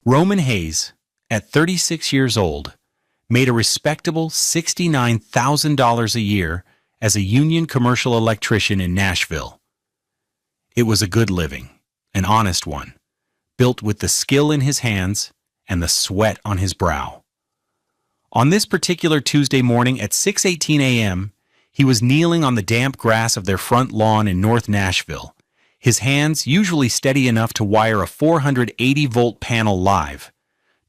Roman Hayes, at 36 years old, made a respectable $69,000 a year as a union commercial electrician in Nashville. It was a good living, an honest one, built with the skill in his hands and the sweat on his brow. On this particular Tuesday morning at 6:18 a.m., he was kneeling on the damp grass of their front lawn in North Nashville, his hands usually steady enough to wire a 480-volt panel live,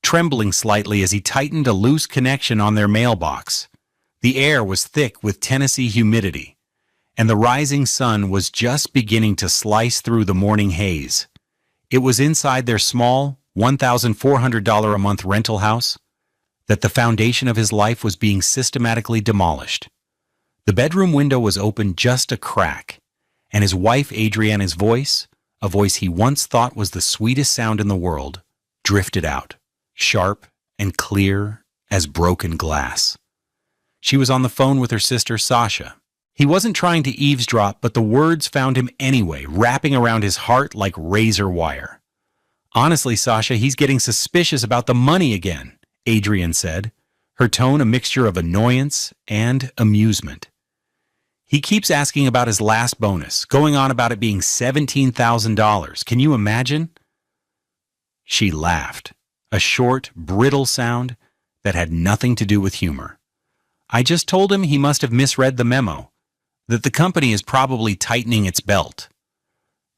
trembling slightly as he tightened a loose connection on their mailbox. The air was thick with Tennessee humidity, and the rising sun was just beginning to slice through the morning haze. It was inside their small, $1,400 a month rental house that the foundation of his life was being systematically demolished. The bedroom window was open just a crack, and his wife Adriana's voice, a voice he once thought was the sweetest sound in the world, drifted out, sharp and clear as broken glass. She was on the phone with her sister Sasha. He wasn't trying to eavesdrop, but the words found him anyway, wrapping around his heart like razor wire. "Honestly, Sasha, he's getting suspicious about the money again," Adrian said, her tone a mixture of annoyance and amusement. "He keeps asking about his last bonus, going on about it being $17,000. Can you imagine?" She laughed, a short, brittle sound that had nothing to do with humor. "I just told him he must have misread the memo, that the company is probably tightening its belt."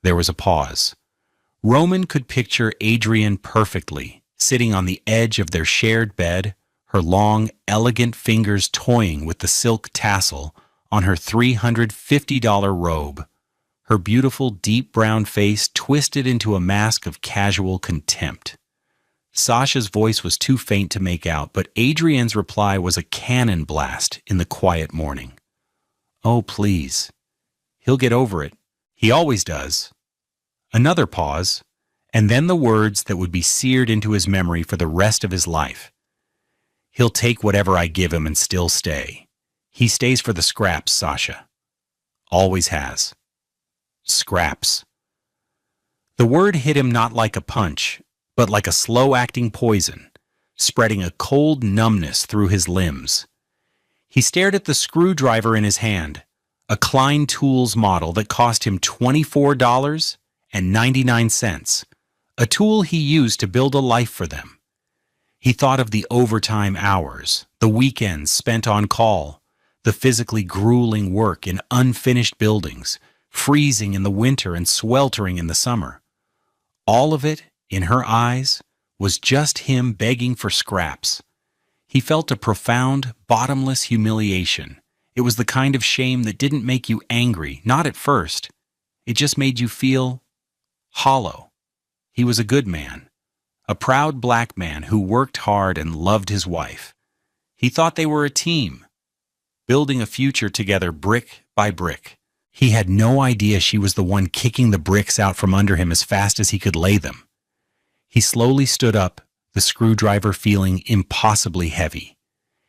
There was a pause. Roman could picture Adrian perfectly, sitting on the edge of their shared bed, her long, elegant fingers toying with the silk tassel on her $350 robe, her beautiful deep brown face twisted into a mask of casual contempt. Sasha's voice was too faint to make out, but Adrian's reply was a cannon blast in the quiet morning. "Oh, please. He'll get over it. He always does." Another pause, and then the words that would be seared into his memory for the rest of his life. "He'll take whatever I give him and still stay. He stays for the scraps, Sasha. Always has." Scraps. The word hit him not like a punch, but like a slow-acting poison, spreading a cold numbness through his limbs. He stared at the screwdriver in his hand, a Klein Tools model that cost him $24.99, a tool he used to build a life for them. He thought of the overtime hours, the weekends spent on call, the physically grueling work in unfinished buildings, freezing in the winter and sweltering in the summer. All of it, in her eyes, was just him begging for scraps. He felt a profound, bottomless humiliation. It was the kind of shame that didn't make you angry, not at first. It just made you feel hollow. He was a good man, a proud black man who worked hard and loved his wife. He thought they were a team, building a future together brick by brick. He had no idea she was the one kicking the bricks out from under him as fast as he could lay them. He slowly stood up, the screwdriver feeling impossibly heavy.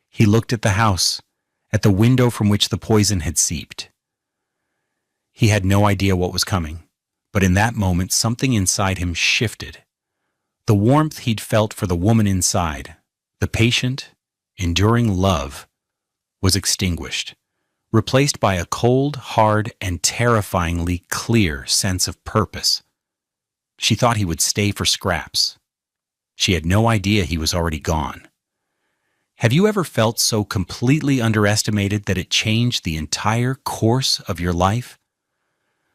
He looked at the house, at the window from which the poison had seeped. He had no idea what was coming, but in that moment something inside him shifted. The warmth he'd felt for the woman inside, the patient, enduring love, was extinguished, replaced by a cold, hard, and terrifyingly clear sense of purpose. She thought he would stay for scraps. She had no idea he was already gone. Have you ever felt so completely underestimated that it changed the entire course of your life?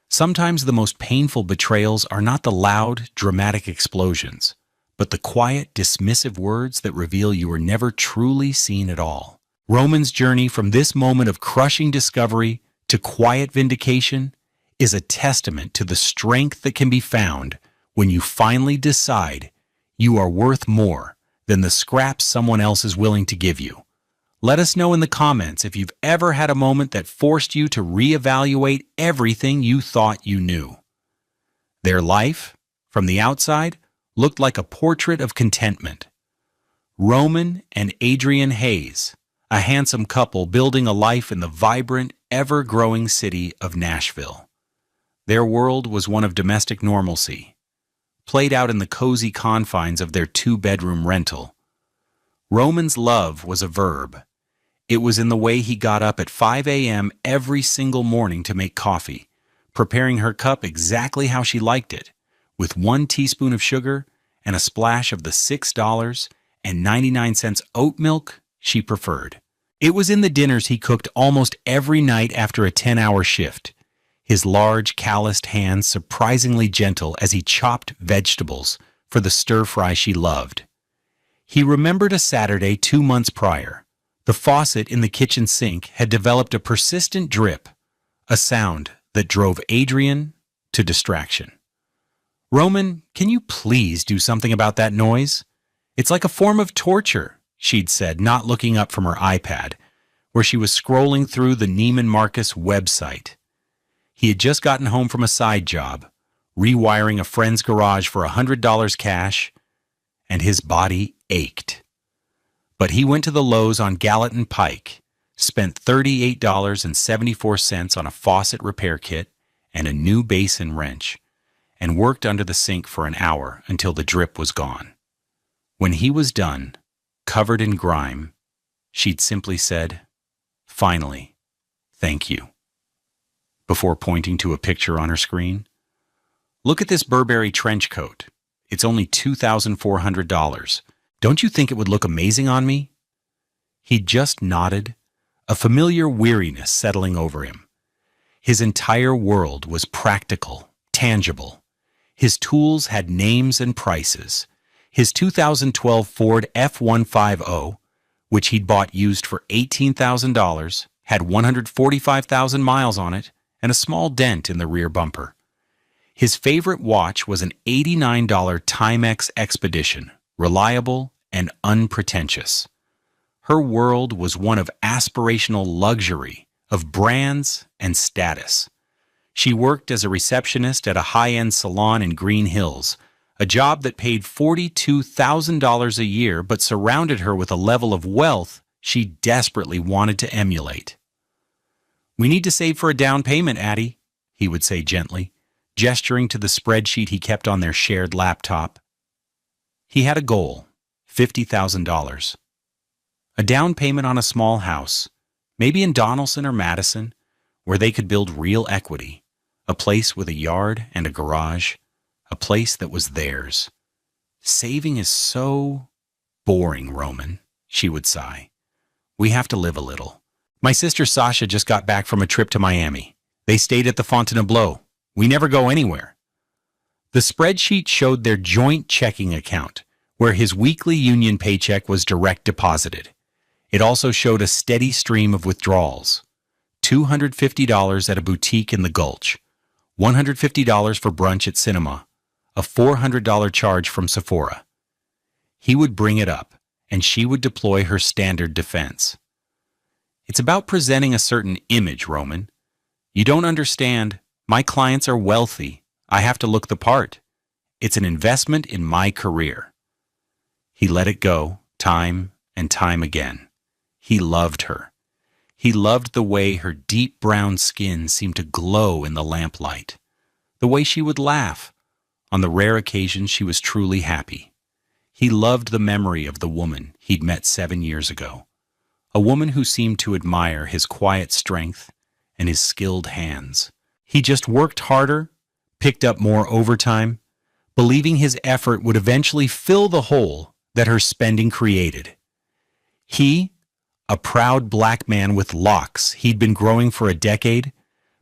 Sometimes the most painful betrayals are not the loud, dramatic explosions, but the quiet, dismissive words that reveal you were never truly seen at all. Roman's journey from this moment of crushing discovery to quiet vindication is a testament to the strength that can be found when you finally decide you are worth more than the scraps someone else is willing to give you. Let us know in the comments if you've ever had a moment that forced you to reevaluate everything you thought you knew. Their life, from the outside, looked like a portrait of contentment. Roman and Adrian Hayes, a handsome couple building a life in the vibrant, ever-growing city of Nashville. Their world was one of domestic normalcy. played out in the cozy confines of their two-bedroom rental. Roman's love was a verb. It was in the way he got up at 5 a.m. every single morning to make coffee, preparing her cup exactly how she liked it, with 1 teaspoon of sugar and a splash of the $6.99 oat milk she preferred. It was in the dinners he cooked almost every night after a 10-hour shift, his large, calloused hands surprisingly gentle as he chopped vegetables for the stir-fry she loved. He remembered a Saturday 2 months prior. The faucet in the kitchen sink had developed a persistent drip, a sound that drove Adrian to distraction. "Roman, can you please do something about that noise? It's like a form of torture," she'd said, not looking up from her iPad, where she was scrolling through the Neiman Marcus website. He had just gotten home from a side job, rewiring a friend's garage for $100 cash, and his body ached. But he went to the Lowe's on Gallatin Pike, spent $38.74 on a faucet repair kit and a new basin wrench, and worked under the sink for an hour until the drip was gone. When he was done, covered in grime, she'd simply said, "Finally, thank you," before pointing to a picture on her screen. "Look at this Burberry trench coat. It's only $2,400. Don't you think it would look amazing on me?" He just nodded, a familiar weariness settling over him. His entire world was practical, tangible. His tools had names and prices. His 2012 Ford F-150, which he'd bought used for $18,000, had 145,000 miles on it and a small dent in the rear bumper. His favorite watch was an $89 Timex Expedition, reliable and unpretentious. Her world was one of aspirational luxury, of brands and status. She worked as a receptionist at a high-end salon in Green Hills, a job that paid $42,000 a year but surrounded her with a level of wealth she desperately wanted to emulate. "We need to save for a down payment, Addie," he would say gently, gesturing to the spreadsheet he kept on their shared laptop. He had a goal, $50,000. A down payment on a small house, maybe in Donaldson or Madison, where they could build real equity, a place with a yard and a garage, a place that was theirs. "Saving is so boring, Roman," she would sigh. "We have to live a little. My sister Sasha just got back from a trip to Miami. They stayed at the Fontainebleau. We never go anywhere." The spreadsheet showed their joint checking account, where his weekly union paycheck was direct deposited. It also showed a steady stream of withdrawals. $250 at a boutique in the Gulch, $150 for brunch at Cinema, a $400 charge from Sephora. He would bring it up, and she would deploy her standard defense. "It's about presenting a certain image, Roman. You don't understand. My clients are wealthy. I have to look the part. It's an investment in my career." He let it go, time and time again. He loved her. He loved the way her deep brown skin seemed to glow in the lamplight, the way she would laugh on the rare occasions she was truly happy. He loved the memory of the woman he'd met 7 years ago, a woman who seemed to admire his quiet strength and his skilled hands. He just worked harder, picked up more overtime, believing his effort would eventually fill the hole that her spending created. He, a proud black man with locks he'd been growing for a decade,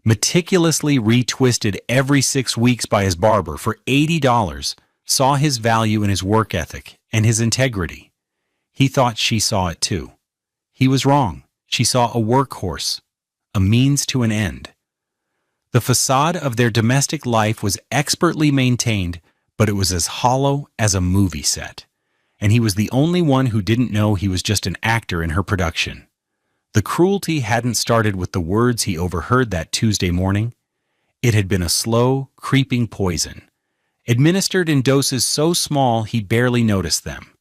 meticulously retwisted every 6 weeks by his barber for $80, saw his value in his work ethic and his integrity. He thought she saw it too. He was wrong. She saw a workhorse, a means to an end. The facade of their domestic life was expertly maintained, but it was as hollow as a movie set. And he was the only one who didn't know he was just an actor in her production. The cruelty hadn't started with the words he overheard that Tuesday morning. It had been a slow, creeping poison, administered in doses so small he barely noticed them.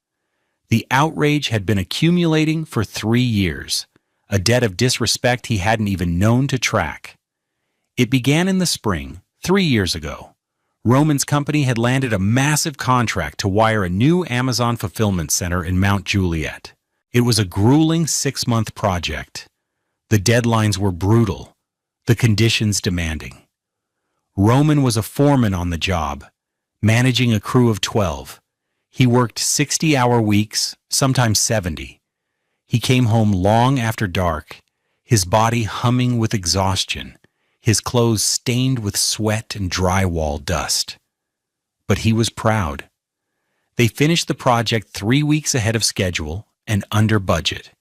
The outrage had been accumulating for 3 years, a debt of disrespect he hadn't even known to track. It began in the spring, 3 years ago. Roman's company had landed a massive contract to wire a new Amazon fulfillment center in Mount Juliet. It was a grueling 6-month project. The deadlines were brutal, the conditions demanding. Roman was a foreman on the job, managing a crew of 12. He worked 60-hour weeks, sometimes 70. He came home long after dark, his body humming with exhaustion, his clothes stained with sweat and drywall dust. But he was proud. They finished the project 3 weeks ahead of schedule and under budget.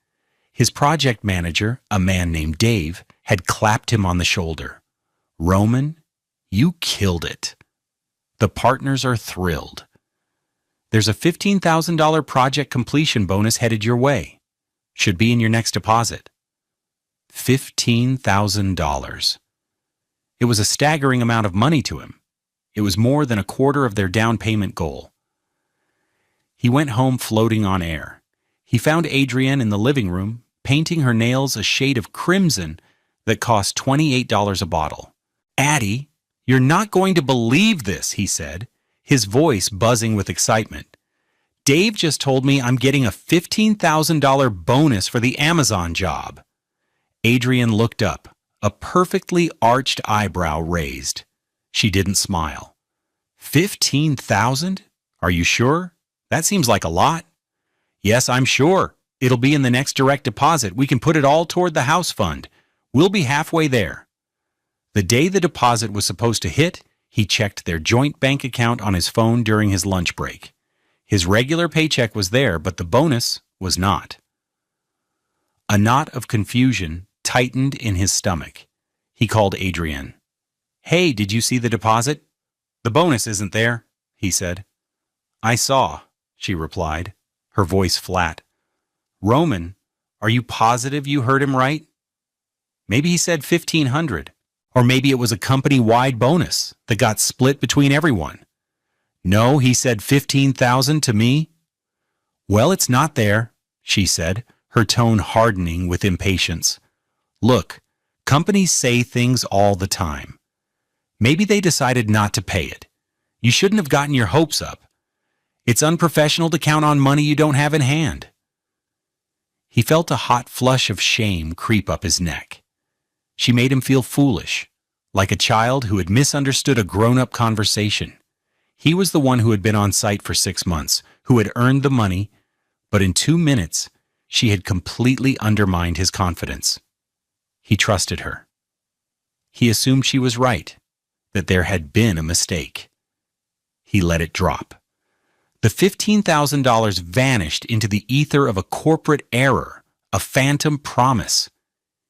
His project manager, a man named Dave, had clapped him on the shoulder. "Roman, you killed it." The partners are thrilled. "There's a $15,000 project completion bonus headed your way. Should be in your next deposit." $15,000. It was a staggering amount of money to him. It was more than a quarter of their down payment goal. He went home floating on air. He found Adrienne in the living room, painting her nails a shade of crimson that cost $28 a bottle. "Addie, you're not going to believe this," he said, his voice buzzing with excitement. "Dave just told me I'm getting a $15,000 bonus for the Amazon job." Adrienne looked up, a perfectly arched eyebrow raised. She didn't smile. "15,000? Are you sure? That seems like a lot." "Yes, I'm sure. It'll be in the next direct deposit. We can put it all toward the house fund. We'll be halfway there." The day the deposit was supposed to hit, he checked their joint bank account on his phone during his lunch break. His regular paycheck was there, but the bonus was not. A knot of confusion tightened in his stomach. He called Adrienne. "Hey, did you see the deposit?" "The bonus isn't there," he said. "I saw," she replied, her voice flat. "Roman, are you positive you heard him right? Maybe he said 1,500, or maybe it was a company-wide bonus that got split between everyone." "No, he said 15,000 to me." "Well, it's not there," she said, her tone hardening with impatience. "Look, companies say things all the time. Maybe they decided not to pay it. You shouldn't have gotten your hopes up. It's unprofessional to count on money you don't have in hand." He felt a hot flush of shame creep up his neck. She made him feel foolish, like a child who had misunderstood a grown-up conversation. He was the one who had been on site for 6 months, who had earned the money, but in 2 minutes, she had completely undermined his confidence. He trusted her. He assumed she was right, that there had been a mistake. He let it drop. The $15,000 vanished into the ether of a corporate error, a phantom promise.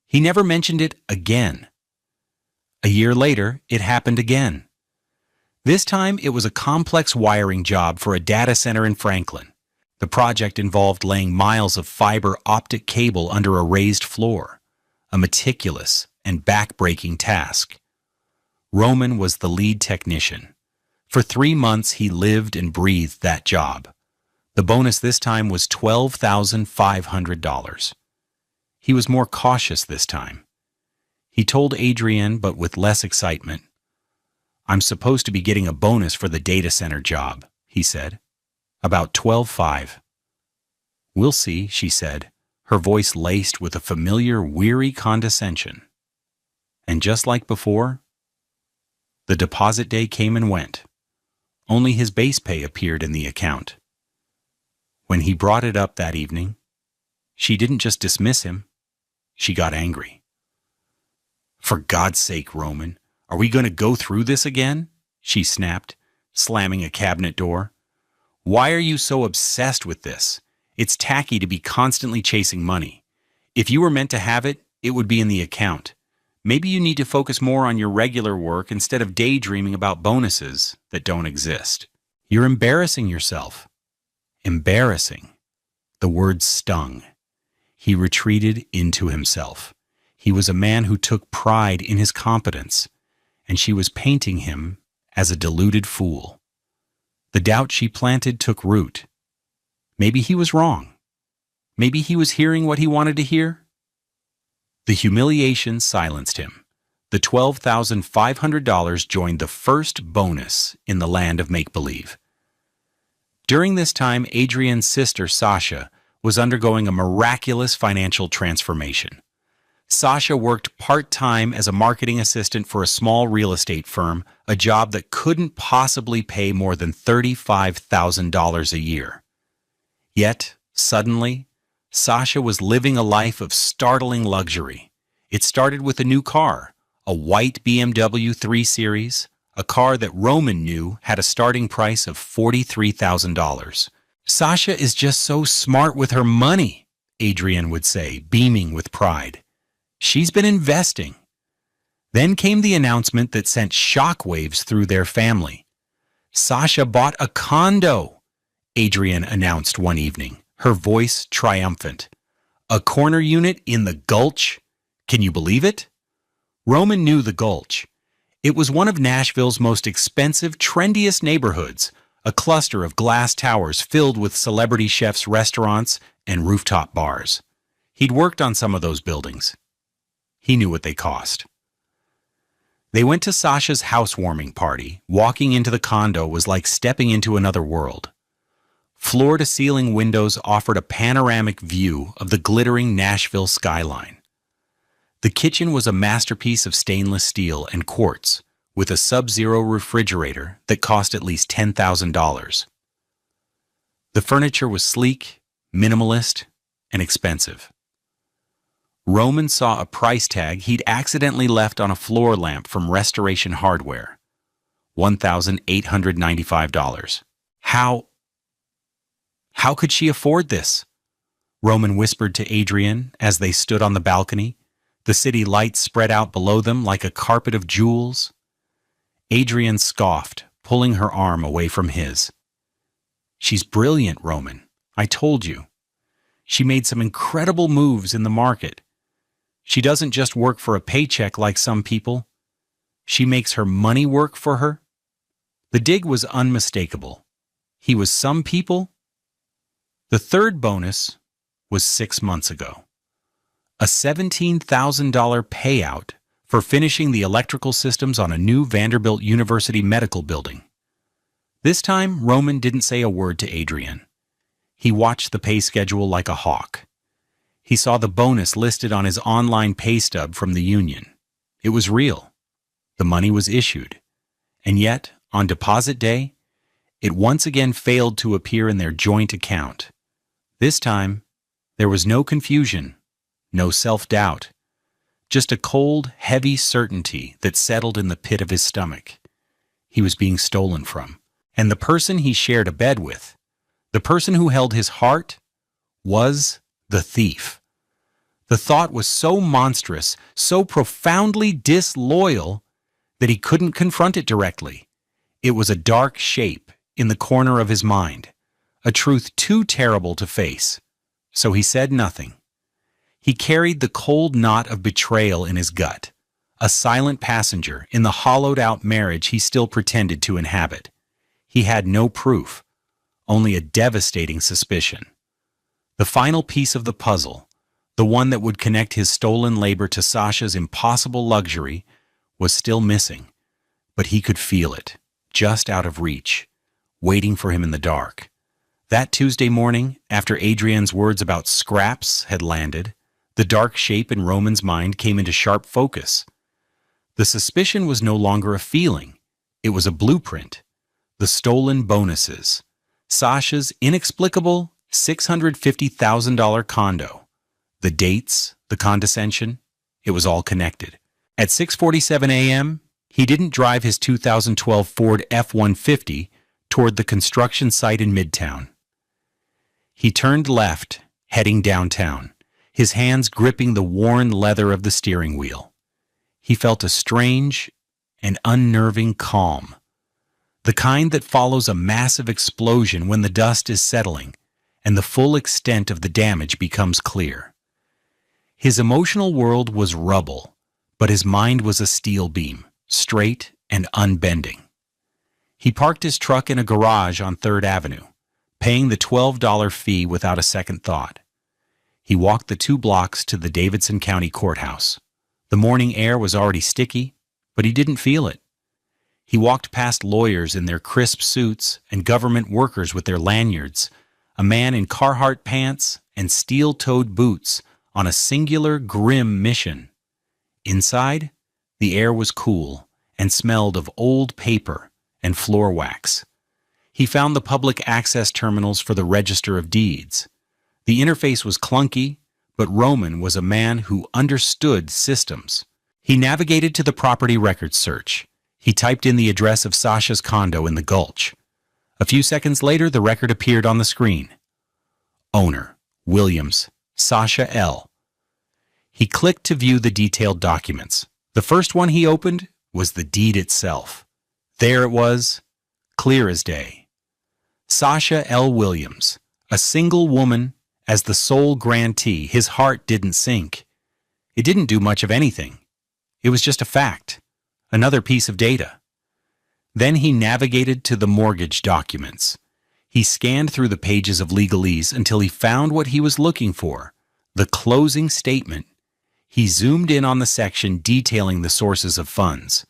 He never mentioned it again. A year later, it happened again. This time, it was a complex wiring job for a data center in Franklin. The project involved laying miles of fiber optic cable under a raised floor, a meticulous and back-breaking task. Roman was the lead technician. For 3 months, he lived and breathed that job. The bonus this time was $12,500. He was more cautious this time. He told Adrienne, but with less excitement. "I'm supposed to be getting a bonus for the data center job," he said. "About 12,500. "We'll see," she said, her voice laced with a familiar, weary condescension. And just like before, the deposit day came and went. Only his base pay appeared in the account. When he brought it up that evening, she didn't just dismiss him, she got angry. "For God's sake, Roman, are we going to go through this again?" she snapped, slamming a cabinet door. "Why are you so obsessed with this? It's tacky to be constantly chasing money. If you were meant to have it, it would be in the account. Maybe you need to focus more on your regular work instead of daydreaming about bonuses that don't exist. You're embarrassing yourself." Embarrassing. The word stung. He retreated into himself. He was a man who took pride in his competence, and she was painting him as a deluded fool. The doubt she planted took root. Maybe he was wrong. Maybe he was hearing what he wanted to hear. The humiliation silenced him. The $12,500 joined the first bonus in the land of make-believe. During this time, Adrian's sister, Sasha, was undergoing a miraculous financial transformation. Sasha worked part-time as a marketing assistant for a small real estate firm, a job that couldn't possibly pay more than $35,000 a year. Yet, suddenly, Sasha was living a life of startling luxury. It started with a new car, a white BMW 3 Series, a car that Roman knew had a starting price of $43,000. "Sasha is just so smart with her money," Adrian would say, beaming with pride. "She's been investing." Then came the announcement that sent shockwaves through their family. "Sasha bought a condo," Adrian announced one evening, her voice triumphant. "A corner unit in the Gulch? Can you believe it?" Roman knew the Gulch. It was one of Nashville's most expensive, trendiest neighborhoods, a cluster of glass towers filled with celebrity chefs' restaurants and rooftop bars. He'd worked on some of those buildings. He knew what they cost. They went to Sasha's housewarming party. Walking into the condo was like stepping into another world. Floor-to-ceiling windows offered a panoramic view of the glittering Nashville skyline. The kitchen was a masterpiece of stainless steel and quartz, with a sub-zero refrigerator that cost at least $10,000. The furniture was sleek, minimalist, and expensive. Roman saw a price tag he'd accidentally left on a floor lamp from Restoration Hardware. $1,895. How could she afford this? Roman whispered to Adrian as they stood on the balcony, the city lights spread out below them like a carpet of jewels. Adrian scoffed, pulling her arm away from his. "She's brilliant, Roman. I told you. She made some incredible moves in the market. She doesn't just work for a paycheck like some people. She makes her money work for her." The dig was unmistakable. He was some people. The third bonus was 6 months ago. A $17,000 payout for finishing the electrical systems on a new Vanderbilt University medical building. This time, Roman didn't say a word to Adrian. He watched the pay schedule like a hawk. He saw the bonus listed on his online pay stub from the union. It was real. The money was issued. And yet, on deposit day, it once again failed to appear in their joint account. This time, there was no confusion, no self-doubt, just a cold, heavy certainty that settled in the pit of his stomach. He was being stolen from. And the person he shared a bed with, the person who held his heart, was the thief. The thought was so monstrous, so profoundly disloyal, that he couldn't confront it directly. It was a dark shape in the corner of his mind, a truth too terrible to face. So he said nothing. He carried the cold knot of betrayal in his gut, a silent passenger in the hollowed-out marriage he still pretended to inhabit. He had no proof, only a devastating suspicion. The final piece of the puzzle, the one that would connect his stolen labor to Sasha's impossible luxury, was still missing, but he could feel it, just out of reach, waiting for him in the dark. That Tuesday morning, after Adrian's words about scraps had landed, the dark shape in Roman's mind came into sharp focus. The suspicion was no longer a feeling. It was a blueprint. The stolen bonuses. Sasha's inexplicable $650,000 condo. The dates, the condescension, it was all connected. At 6:47 a.m., he didn't drive his 2012 Ford F-150 toward the construction site in Midtown. He turned left, heading downtown, his hands gripping the worn leather of the steering wheel. He felt a strange and unnerving calm, the kind that follows a massive explosion when the dust is settling and the full extent of the damage becomes clear. His emotional world was rubble, but his mind was a steel beam, straight and unbending. He parked his truck in a garage on 3rd Avenue, paying the $12 fee without a second thought. He walked the 2 blocks to the Davidson County Courthouse, The morning air was already sticky, but he didn't feel it. He walked past lawyers in their crisp suits and government workers with their lanyards, a man in Carhartt pants and steel-toed boots on a singular, grim mission. Inside, the air was cool and smelled of old paper and floor wax. He found the public access terminals for the Register of Deeds. The interface was clunky, but Roman was a man who understood systems. He navigated to the property records search. He typed in the address of Sasha's condo in the Gulch. A few seconds later, the record appeared on the screen. Owner, Williams, Sasha L. He clicked to view the detailed documents. The first one he opened was the deed itself. There it was, clear as day. Sasha L. Williams, a single woman, as the sole grantee. His heart didn't sink. It didn't do much of anything. It was just a fact, another piece of data. Then he navigated to the mortgage documents. He scanned through the pages of legalese until he found what he was looking for, the closing statement. He zoomed in on the section detailing the sources of funds.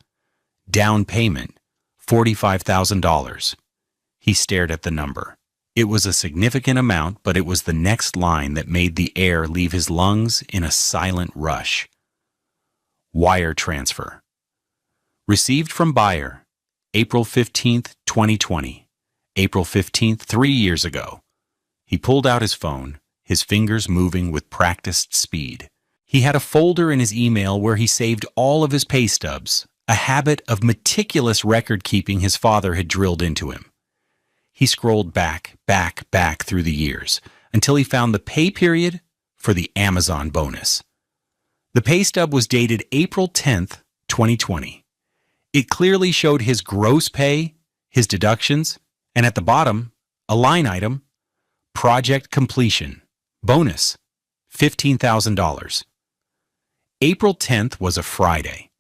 Down payment, $45,000. He stared at the number. It was a significant amount, but it was the next line that made the air leave his lungs in a silent rush. Wire transfer. Received from buyer, April 15th, 2020. April 15th, 3 years ago. He pulled out his phone, his fingers moving with practiced speed. He had a folder in his email where he saved all of his pay stubs, a habit of meticulous record-keeping his father had drilled into him. He scrolled back through the years until he found the pay period for the Amazon bonus. The pay stub was dated April 10th, 2020. It clearly showed his gross pay, his deductions, and at the bottom, a line item, project completion, bonus, $15,000. April 10th was a Friday.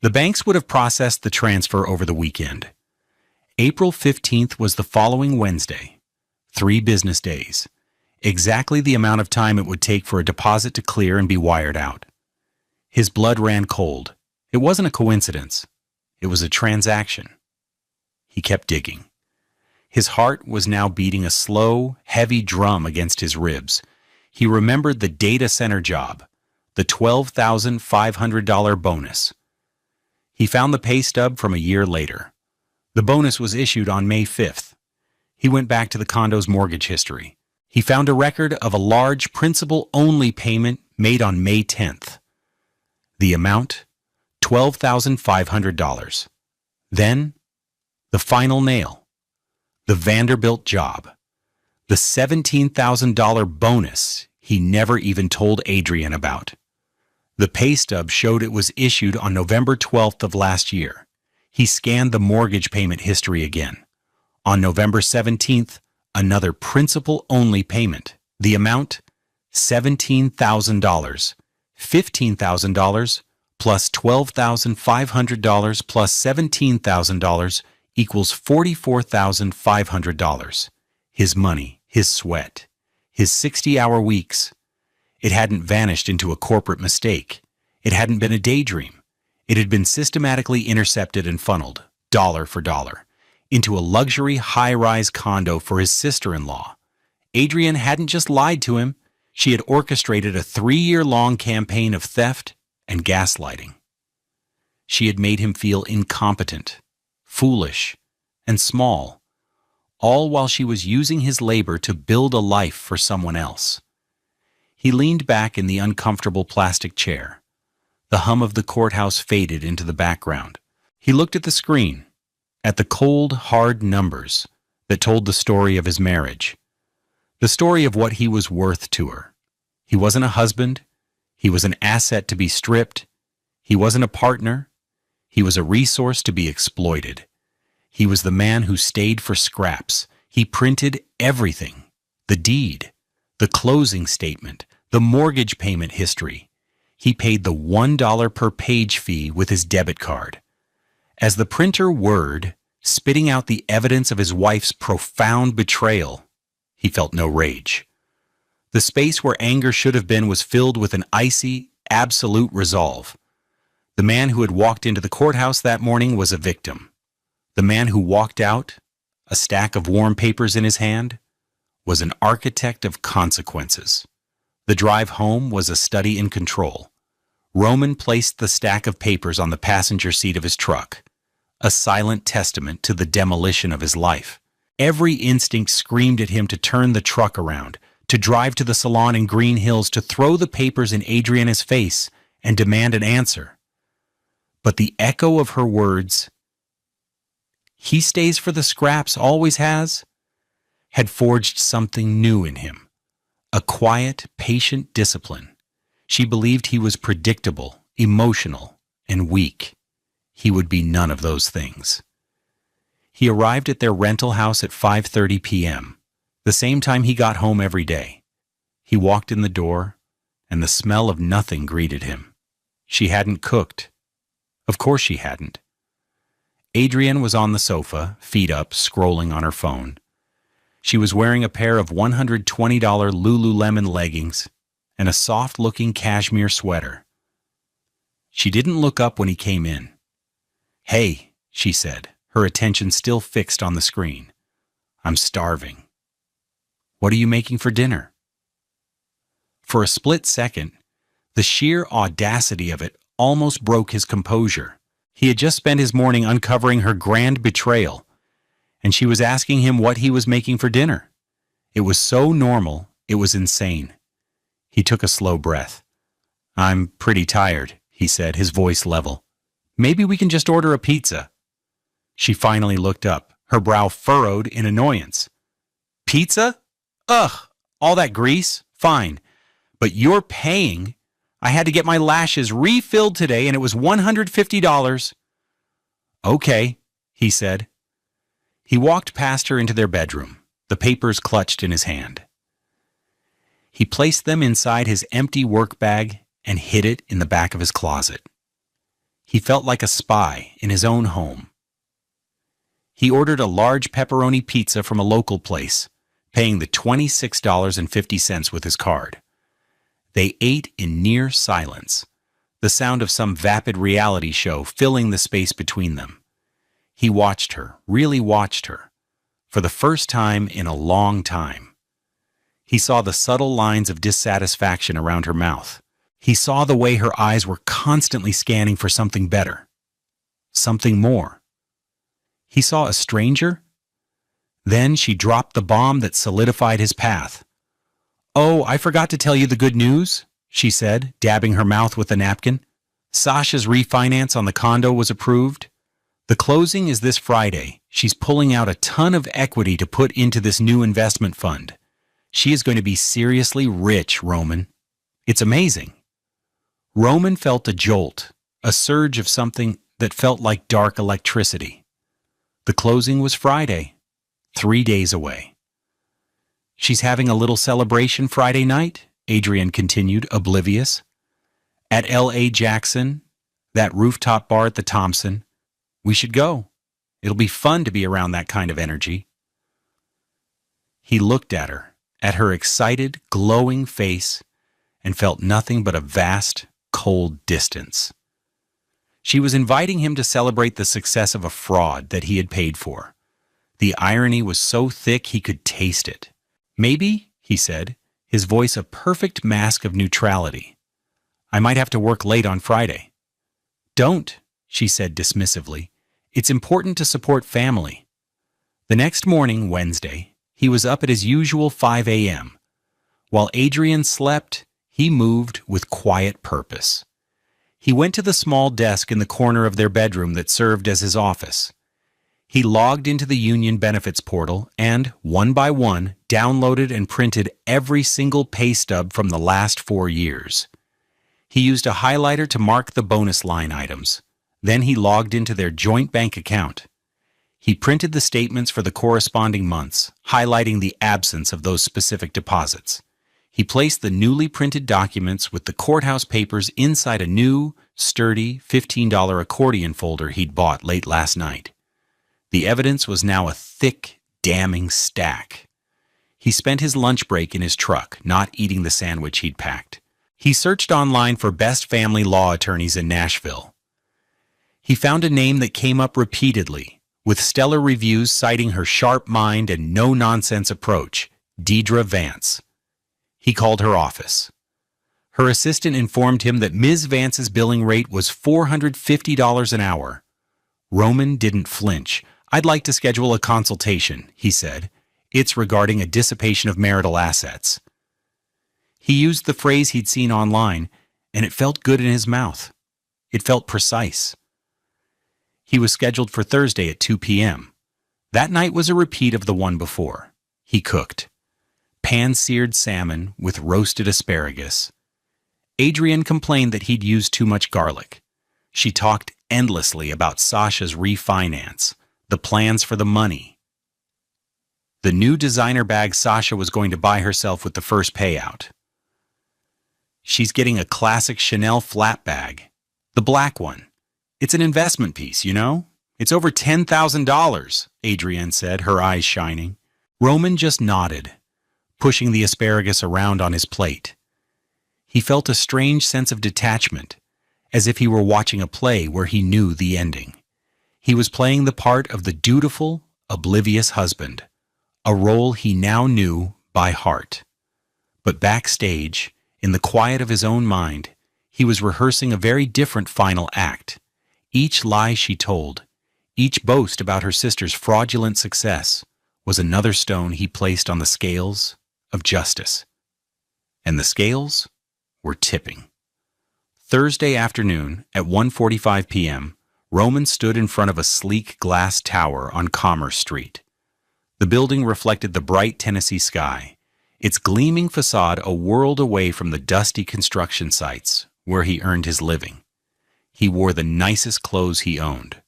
The banks would have processed the transfer over the weekend. April 15th was the following Wednesday, 3 business days, exactly the amount of time it would take for a deposit to clear and be wired out. His blood ran cold. It wasn't a coincidence. It was a transaction. He kept digging. His heart was now beating a slow, heavy drum against his ribs. He remembered the data center job, the $12,500 bonus. He found the pay stub from a year later. The bonus was issued on May 5th. He went back to the condo's mortgage history. He found a record of a large principal-only payment made on May 10th. The amount, $12,500. Then, the final nail, the Vanderbilt job, the $17,000 bonus he never even told Adrian about. The pay stub showed it was issued on November 12th of last year. He scanned the mortgage payment history again. On November 17th, another principal-only payment. The amount, $17,000, $15,000, plus $12,500 plus $17,000 equals $44,500. His money, his sweat, his 60-hour weeks. It hadn't vanished into a corporate mistake. It hadn't been a daydream. It had been systematically intercepted and funneled, dollar for dollar, into a luxury high-rise condo for his sister-in-law. Adrian hadn't just lied to him. She had orchestrated a 3-year-long campaign of theft and gaslighting. She had made him feel incompetent, foolish, and small, all while she was using his labor to build a life for someone else. He leaned back in the uncomfortable plastic chair. The hum of the courthouse faded into the background. He looked at the screen, at the cold, hard numbers that told the story of his marriage, the story of what he was worth to her. He wasn't a husband. He was an asset to be stripped. He wasn't a partner. He was a resource to be exploited. He was the man who stayed for scraps. He printed everything, the deed, the closing statement, the mortgage payment history. He paid the $1 per page fee with his debit card. As the printer whirred, spitting out the evidence of his wife's profound betrayal, he felt no rage. The space where anger should have been was filled with an icy, absolute resolve. The man who had walked into the courthouse that morning was a victim. The man who walked out, a stack of warm papers in his hand, was an architect of consequences. The drive home was a study in control. Roman placed the stack of papers on the passenger seat of his truck, a silent testament to the demolition of his life. Every instinct screamed at him to turn the truck around, to drive to the salon in Green Hills, to throw the papers in Adriana's face and demand an answer. But the echo of her words, "He stays for the scraps, always has," had forged something new in him. A quiet, patient discipline. She believed he was predictable, emotional, and weak. He would be none of those things. He arrived at their rental house at 5:30 p.m., the same time he got home every day. He walked in the door, and the smell of nothing greeted him. She hadn't cooked. Of course she hadn't. Adrienne was on the sofa, feet up, scrolling on her phone. She was wearing a pair of $120 Lululemon leggings and a soft-looking cashmere sweater. She didn't look up when he came in. "Hey," she said, her attention still fixed on the screen. "I'm starving. What are you making for dinner?" For a split second, the sheer audacity of it almost broke his composure. He had just spent his morning uncovering her grand betrayal, and she was asking him what he was making for dinner. It was so normal, it was insane. He took a slow breath. "I'm pretty tired," he said, his voice level. "Maybe we can just order a pizza." She finally looked up, her brow furrowed in annoyance. "Pizza? Ugh, all that grease? Fine. But you're paying. I had to get my lashes refilled today and it was $150. "Okay," he said. He walked past her into their bedroom, the papers clutched in his hand. He placed them inside his empty work bag and hid it in the back of his closet. He felt like a spy in his own home. He ordered a large pepperoni pizza from a local place, paying the $26.50 with his card. They ate in near silence, the sound of some vapid reality show filling the space between them. He watched her, really watched her, for the first time in a long time. He saw the subtle lines of dissatisfaction around her mouth. He saw the way her eyes were constantly scanning for something better, something more. He saw a stranger. Then she dropped the bomb that solidified his path. "Oh, I forgot to tell you the good news," she said, dabbing her mouth with a napkin. "Sasha's refinance on the condo was approved. The closing is this Friday. She's pulling out a ton of equity to put into this new investment fund. She is going to be seriously rich, Roman. It's amazing." Roman felt a jolt, a surge of something that felt like dark electricity. The closing was Friday, 3 days away. "She's having a little celebration Friday night," Adrienne continued, oblivious. "At L.A. Jackson, that rooftop bar at the Thompson. We should go. It'll be fun to be around that kind of energy." He looked at her excited, glowing face, and felt nothing but a vast, cold distance. She was inviting him to celebrate the success of a fraud that he had paid for. The irony was so thick he could taste it. "Maybe," he said, his voice a perfect mask of neutrality, "I might have to work late on Friday." "Don't," she said dismissively. "It's important to support family." The next morning, Wednesday, he was up at his usual 5 a.m. While Adrienne slept, he moved with quiet purpose. He went to the small desk in the corner of their bedroom that served as his office. He logged into the union benefits portal and, one by one, downloaded and printed every single pay stub from the last 4 years. He used a highlighter to mark the bonus line items. Then he logged into their joint bank account. He printed the statements for the corresponding months, highlighting the absence of those specific deposits. He placed the newly printed documents with the courthouse papers inside a new, sturdy, $15 accordion folder he'd bought late last night. The evidence was now a thick, damning stack. He spent his lunch break in his truck, not eating the sandwich he'd packed. He searched online for best family law attorneys in Nashville. He found a name that came up repeatedly, with stellar reviews citing her sharp mind and no-nonsense approach, Deidre Vance. He called her office. Her assistant informed him that Ms. Vance's billing rate was $450 an hour. Roman didn't flinch. "I'd like to schedule a consultation," he said. "It's regarding a dissipation of marital assets." He used the phrase he'd seen online, and it felt good in his mouth. It felt precise. He was scheduled for Thursday at 2 p.m. That night was a repeat of the one before. He cooked pan-seared salmon with roasted asparagus. Adrienne complained that he'd used too much garlic. She talked endlessly about Sasha's refinance, the plans for the money, the new designer bag Sasha was going to buy herself with the first payout. "She's getting a classic Chanel flat bag, the black one. It's an investment piece, you know? It's over $10,000, Adrienne said, her eyes shining. Roman just nodded, pushing the asparagus around on his plate. He felt a strange sense of detachment, as if he were watching a play where he knew the ending. He was playing the part of the dutiful, oblivious husband, a role he now knew by heart. But backstage, in the quiet of his own mind, he was rehearsing a very different final act. Each lie she told, each boast about her sister's fraudulent success, was another stone he placed on the scales of justice. And the scales were tipping. Thursday afternoon at 1:45 p.m., Roman stood in front of a sleek glass tower on Commerce Street. The building reflected the bright Tennessee sky, its gleaming facade a world away from the dusty construction sites where he earned his living. He wore the nicest clothes he owned,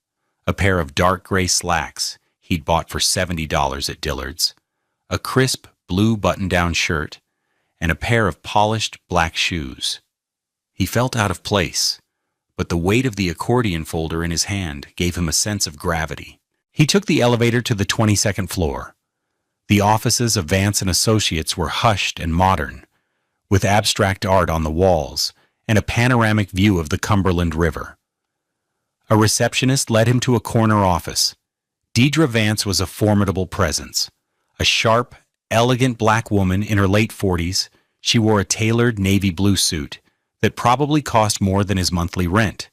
a pair of dark gray slacks he'd bought for $70 at Dillard's, a crisp blue button-down shirt, and a pair of polished black shoes. He felt out of place, but the weight of the accordion folder in his hand gave him a sense of gravity. He took the elevator to the 22nd floor. The offices of Vance & Associates were hushed and modern, with abstract art on the walls and a panoramic view of the Cumberland River. A receptionist led him to a corner office. Deidre Vance was a formidable presence. A sharp, elegant black woman in her late 40s, she wore a tailored navy blue suit that probably cost more than his monthly rent.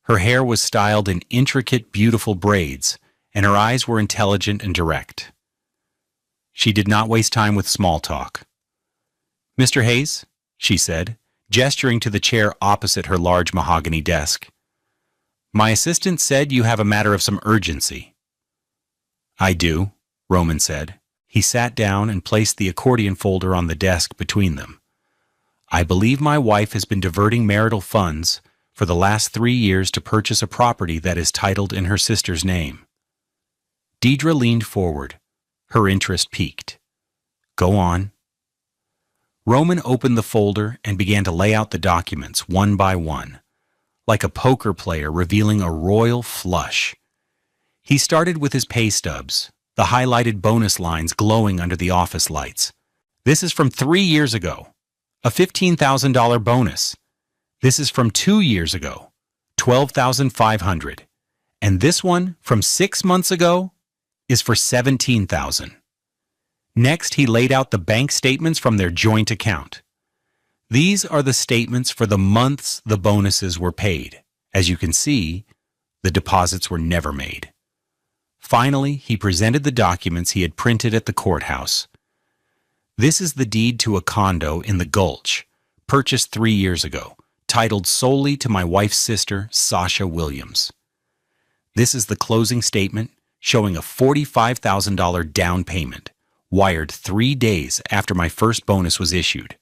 Her hair was styled in intricate, beautiful braids, and her eyes were intelligent and direct. She did not waste time with small talk. "Mr. Hayes," she said, gesturing to the chair opposite her large mahogany desk. "My assistant said you have a matter of some urgency." "I do," Roman said. He sat down and placed the accordion folder on the desk between them. "I believe my wife has been diverting marital funds for the last 3 years to purchase a property that is titled in her sister's name." Deidre leaned forward. Her interest piqued. "Go on." Roman opened the folder and began to lay out the documents one by one, like a poker player revealing a royal flush. He started with his pay stubs, the highlighted bonus lines glowing under the office lights. "This is from 3 years ago, a $15,000 bonus. This is from 2 years ago, $12,500. And this one from 6 months ago is for $17,000. Next, he laid out the bank statements from their joint account. These are the statements for the months the bonuses were paid. As you can see, the deposits were never made. Finally, he presented the documents he had printed at the courthouse. "This is the deed to a condo in the Gulch, purchased 3 years ago, titled solely to my wife's sister, Sasha Williams. This is the closing statement showing a $45,000 down payment, wired 3 days after my first bonus was issued.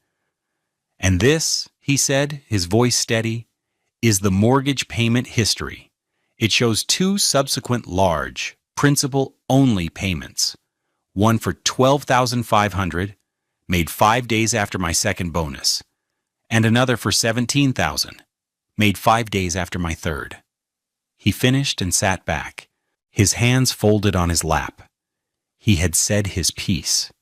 And this," he said, his voice steady, "is the mortgage payment history. It shows 2 subsequent large, principal-only payments, one for $12,500, made 5 days after my second bonus, and another for $17,000, made 5 days after my third." He finished and sat back, his hands folded on his lap. He had said his piece.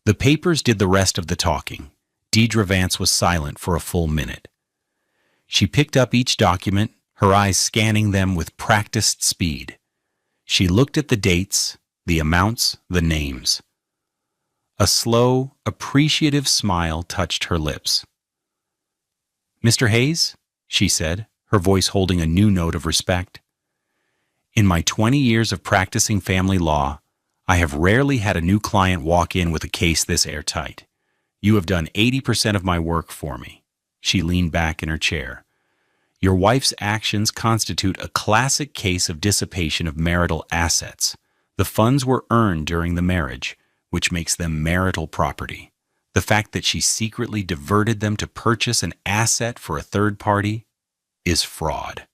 The papers did the rest of the talking. Deidre Vance was silent for a full minute. She picked up each document, her eyes scanning them with practiced speed. She looked at the dates, the amounts, the names. A slow, appreciative smile touched her lips. "Mr. Hayes," she said, her voice holding a new note of respect. "In my 20 years of practicing family law, I have rarely had a new client walk in with a case this airtight. You have done 80% of my work for me." She leaned back in her chair. "Your wife's actions constitute a classic case of dissipation of marital assets. The funds were earned during the marriage, which makes them marital property. The fact that she secretly diverted them to purchase an asset for a third party is fraud."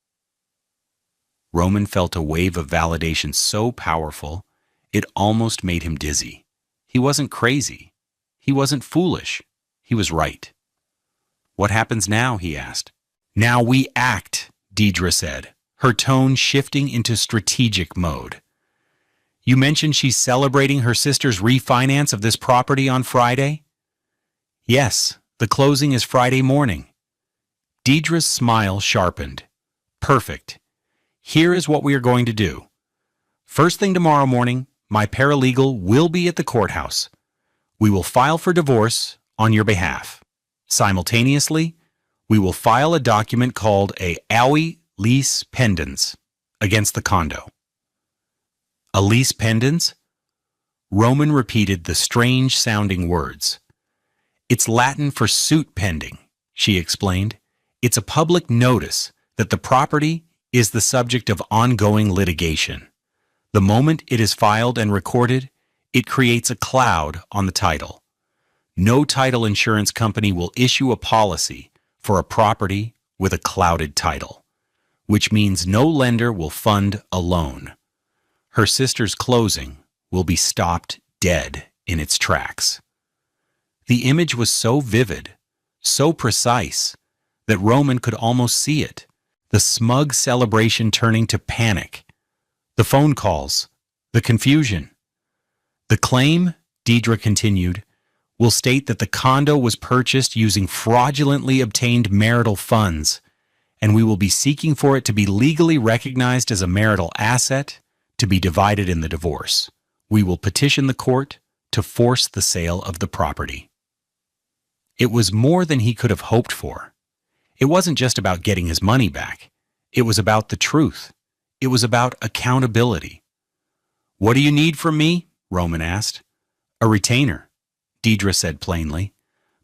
Roman felt a wave of validation so powerful, it almost made him dizzy. He wasn't crazy. He wasn't foolish. He was right. "What happens now?" he asked. "Now we act," Deidre said, her tone shifting into strategic mode. "You mentioned she's celebrating her sister's refinance of this property on Friday?" "Yes, the closing is Friday morning." Deidre's smile sharpened. "Perfect. Here is what we are going to do. First thing tomorrow morning, my paralegal will be at the courthouse. We will file for divorce on your behalf. Simultaneously, we will file a document called a aui lease pendens against the condo." "A lease pendens?" Roman repeated the strange-sounding words. "It's Latin for suit pending," she explained. "It's a public notice that the property is the subject of ongoing litigation. The moment it is filed and recorded, it creates a cloud on the title. No title insurance company will issue a policy for a property with a clouded title, which means no lender will fund a loan. Her sister's closing will be stopped dead in its tracks." The image was so vivid, so precise, that Roman could almost see it, the smug celebration turning to panic, the phone calls, the confusion. "The claim," Deidre continued, "will state that the condo was purchased using fraudulently obtained marital funds, and we will be seeking for it to be legally recognized as a marital asset to be divided in the divorce. We will petition the court to force the sale of the property." It was more than he could have hoped for. It wasn't just about getting his money back. It was about the truth. It was about accountability. "What do you need from me?" Roman asked. "A retainer," Deidre said plainly.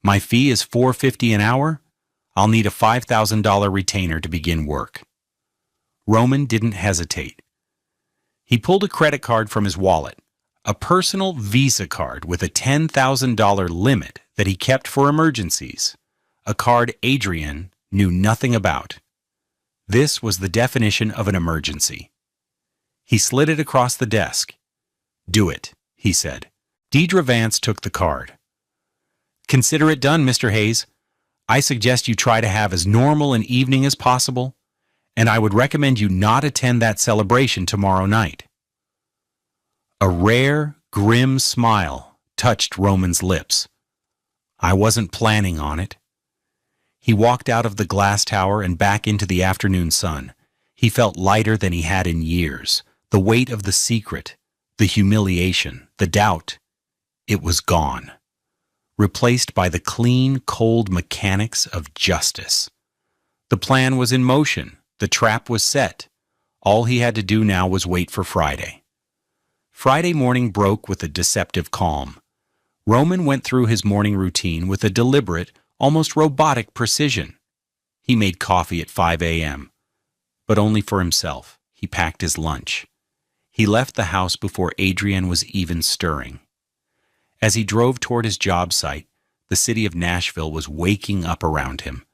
"My fee is $4.50 an hour. I'll need a $5,000 retainer to begin work." Roman didn't hesitate. He pulled a credit card from his wallet, a personal Visa card with a $10,000 limit that he kept for emergencies, a card Adrian knew nothing about. This was the definition of an emergency. He slid it across the desk. "Do it," he said. Deidre Vance took the card. "Consider it done, Mr. Hayes. I suggest you try to have as normal an evening as possible, and I would recommend you not attend that celebration tomorrow night." A rare, grim smile touched Roman's lips. "I wasn't planning on it." He walked out of the glass tower and back into the afternoon sun. He felt lighter than he had in years. The weight of the secret, the humiliation, the doubt, it was gone, replaced by the clean, cold mechanics of justice. The plan was in motion. The trap was set. All he had to do now was wait for Friday. Friday morning broke with a deceptive calm. Roman went through his morning routine with a deliberate, almost robotic precision. He made coffee at 5 a.m., but only for himself. He packed his lunch. He left the house before Adrian was even stirring. As he drove toward his job site, the city of Nashville was waking up around him,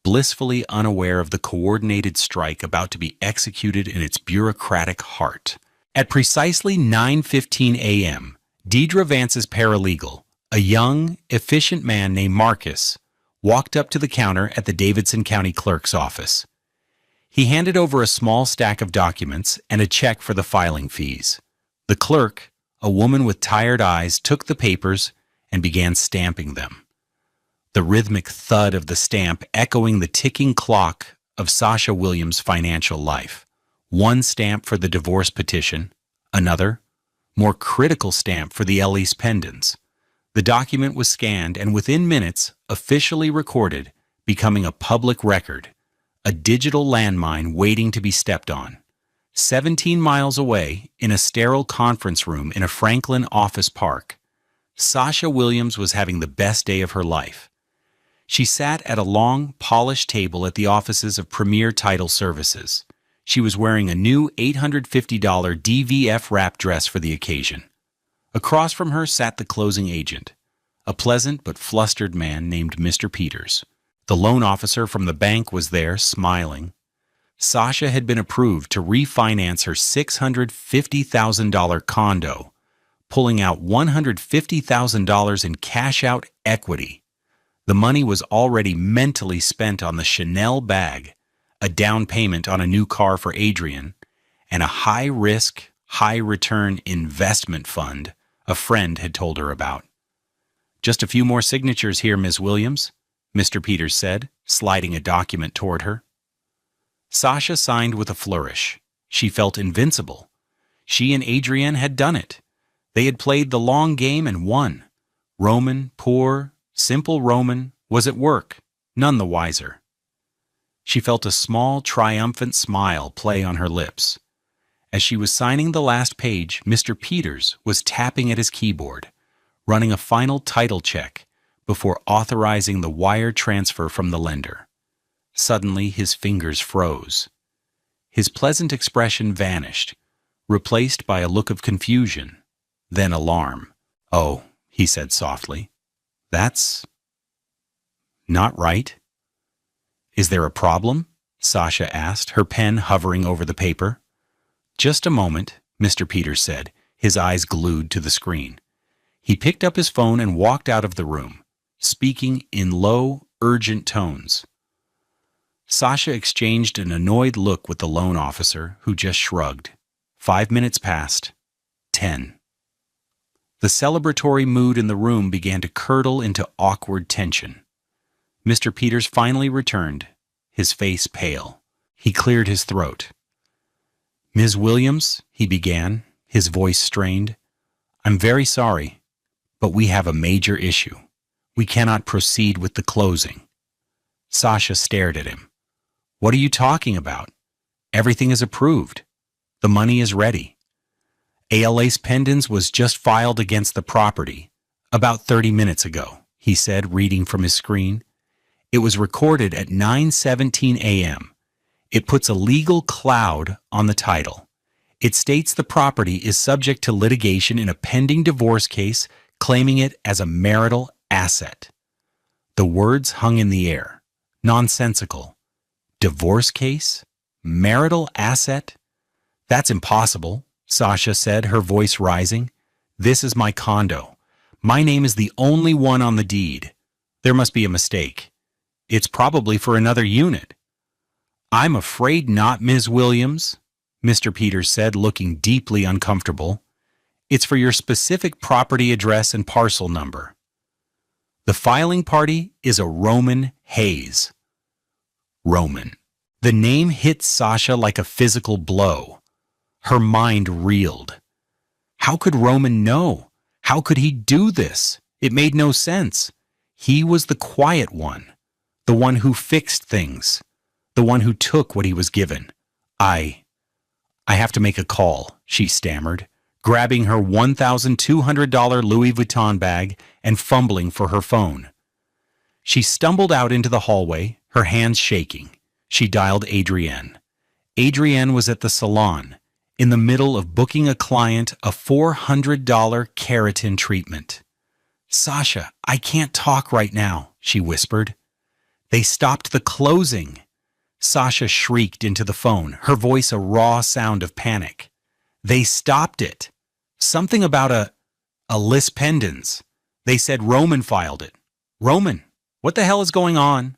blissfully unaware of the coordinated strike about to be executed in its bureaucratic heart. At precisely 9:15 a.m., Deidre Vance's paralegal, a young, efficient man named Marcus, walked up to the counter at the Davidson County Clerk's office. He handed over a small stack of documents and a check for the filing fees. The clerk, a woman with tired eyes, took the papers and began stamping them, the rhythmic thud of the stamp echoing the ticking clock of Sasha Williams' financial life. One stamp for the divorce petition, another, more critical stamp for the Elise pendants. The document was scanned and within minutes officially recorded, becoming a public record, a digital landmine waiting to be stepped on. 17 miles away, in a sterile conference room in a Franklin office park, Sasha Williams was having the best day of her life. She sat at a long, polished table at the offices of Premier Title Services. She was wearing a new $850 DVF wrap dress for the occasion. Across from her sat the closing agent, a pleasant but flustered man named Mr. Peters. The loan officer from the bank was there, smiling. Sasha had been approved to refinance her $650,000 condo, pulling out $150,000 in cash-out equity. The money was already mentally spent on the Chanel bag, a down payment on a new car for Adrian, and a high-risk, high-return investment fund a friend had told her about. "Just a few more signatures here, Ms. Williams," Mr. Peters said, sliding a document toward her. Sasha signed with a flourish. She felt invincible. She and Adrienne had done it. They had played the long game and won. Roman, poor, simple Roman, was at work, none the wiser. She felt a small, triumphant smile play on her lips. As she was signing the last page, Mr. Peters was tapping at his keyboard, running a final title check before authorizing the wire transfer from the lender. Suddenly, his fingers froze. His pleasant expression vanished, replaced by a look of confusion, then alarm. "Oh," he said softly, "that's not right." "Is there a problem?" Sasha asked, her pen hovering over the paper. "Just a moment," Mr. Peters said, his eyes glued to the screen. He picked up his phone and walked out of the room, speaking in low, urgent tones. Sasha exchanged an annoyed look with the loan officer, who just shrugged. 5 minutes passed. 10. The celebratory mood in the room began to curdle into awkward tension. Mr. Peters finally returned, his face pale. He cleared his throat. "Ms. Williams," he began, his voice strained, "I'm very sorry, but we have a major issue. We cannot proceed with the closing." Sasha stared at him. "What are you talking about? Everything is approved. The money is ready. ALA's pendants was just filed against the property about 30 minutes ago," he said, reading from his screen. "It was recorded at 9:17 a.m. It puts a legal cloud on the title. It states the property is subject to litigation in a pending divorce case, claiming it as a marital asset." The words hung in the air. Nonsensical. Divorce case? Marital asset? "That's impossible," Sasha said, her voice rising. "This is my condo. My name is the only one on the deed. There must be a mistake. It's probably for another unit." "I'm afraid not, Ms. Williams," Mr. Peters said, looking deeply uncomfortable. "It's for your specific property address and parcel number. The filing party is a Roman Hayes." Roman. The name hit Sasha like a physical blow. Her mind reeled. How could Roman know? How could he do this? It made no sense. He was the quiet one, the one who fixed things, the one who took what he was given. I have to make a call," she stammered, grabbing her $1,200 Louis Vuitton bag and fumbling for her phone. She stumbled out into the hallway, her hands shaking. She dialed Adrienne. Adrienne was at the salon, in the middle of booking a client a $400 keratin treatment. "Sasha, I can't talk right now," she whispered. "They stopped the closing." Sasha shrieked into the phone, her voice a raw sound of panic. "They stopped it. Something about a lis pendens. They said Roman filed it. Roman, what the hell is going on?"